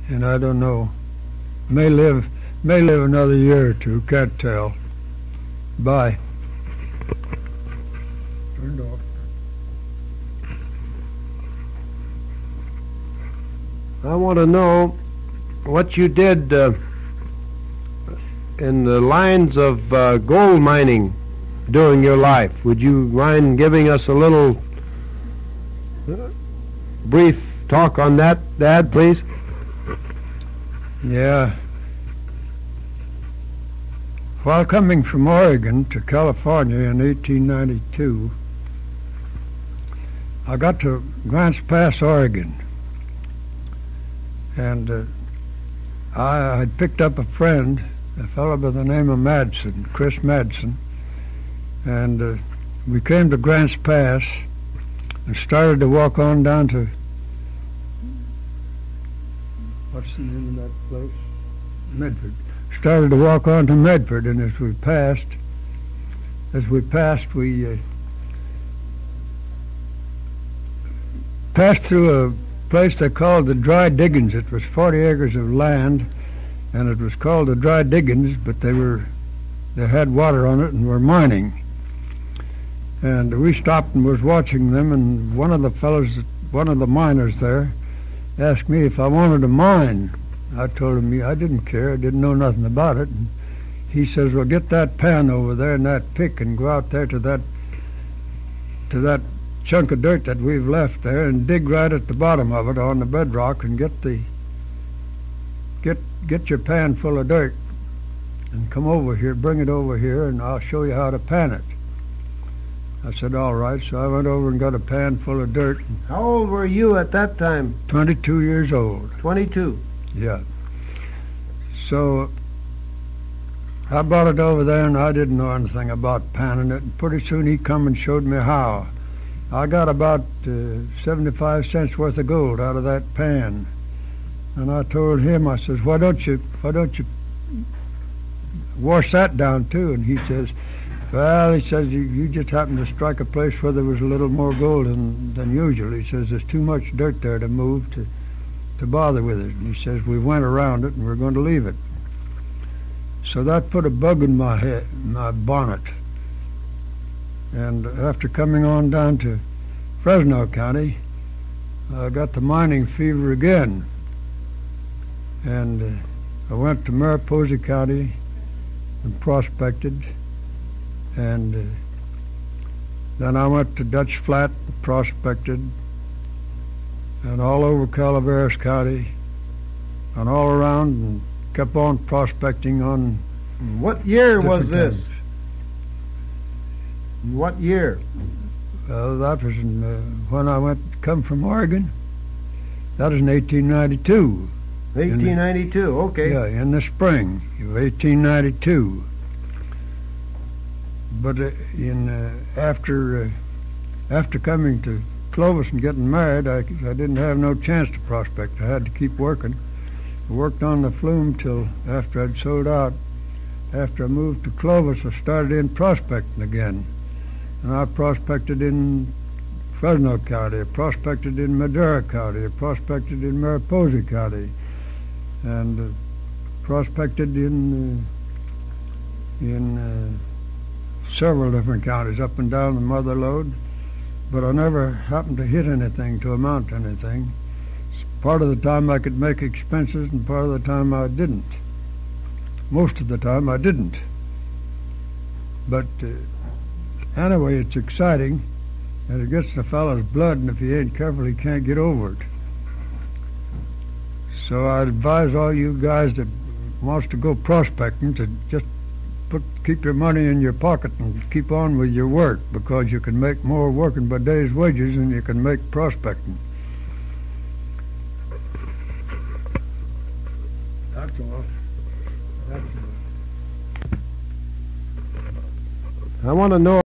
and I don't know. May live another year or two. Can't tell. Bye. Turned off. I want to know what you did in the lines of gold mining during your life. Would you mind giving us a little brief talk on that, Dad, please? Yeah. While coming from Oregon to California in 1892, I got to Grants Pass, Oregon, and I had picked up a friend, a fellow by the name of Madsen, Chris Madsen, and we came to Grants Pass and started to walk on down to, what's the name of that place? Medford. Started to walk on to Medford, and as we passed, we passed through a place they called the Dry Diggings. It was 40 acres of land, and it was called the Dry Diggings, but they had water on it and were mining. And we stopped and was watching them, and one of the miners there asked me if I wanted to mine. I told him I didn't care, I didn't know nothing about it. And he says, well, get that pan over there and that pick and go out there to that chunk of dirt that we've left there and dig right at the bottom of it on the bedrock and get your pan full of dirt and come over here, bring it over here, and I'll show you how to pan it. I said, all right. So I went over and got a pan full of dirt. How old were you at that time? 22 years old. 22? Yeah. So I brought it over there, and I didn't know anything about panning it. And pretty soon he come and showed me how. I got about 75 cents worth of gold out of that pan. And I told him, I says, why don't you wash that down too? And he says, well, he says, you just happened to strike a place where there was a little more gold than usual. He says, there's too much dirt there to move to bother with it. And he says, we went around it and we're going to leave it. So that put a bug in my head, my bonnet. And after coming on down to Fresno County, I got the mining fever again. And I went to Mariposa County and prospected. And then I went to Dutch Flat and prospected, and all over Calaveras County and all around, and kept on prospecting on. What year was this? Counties. What year? Well, that was when I come from Oregon. That was in 1892. 1892, okay. Yeah, in the spring of 1892. But after coming to Clovis and getting married, I didn't have no chance to prospect. I had to keep working. I worked on the flume till after I'd sold out. After I moved to Clovis, I started in prospecting again. And I prospected in Fresno County, I prospected in Madera County, I prospected in Mariposa County, and prospected in several different counties up and down the Mother Lode, but I never happened to hit anything to amount to anything. Part of the time I could make expenses, and part of the time I didn't. Most of the time I didn't. But anyway, it's exciting, and it gets the fellow's blood, and if he ain't careful, he can't get over it. So I advise all you guys that wants to go prospecting to just keep your money in your pocket and keep on with your work, because you can make more working by day's wages than you can make prospecting. That's all. I want to know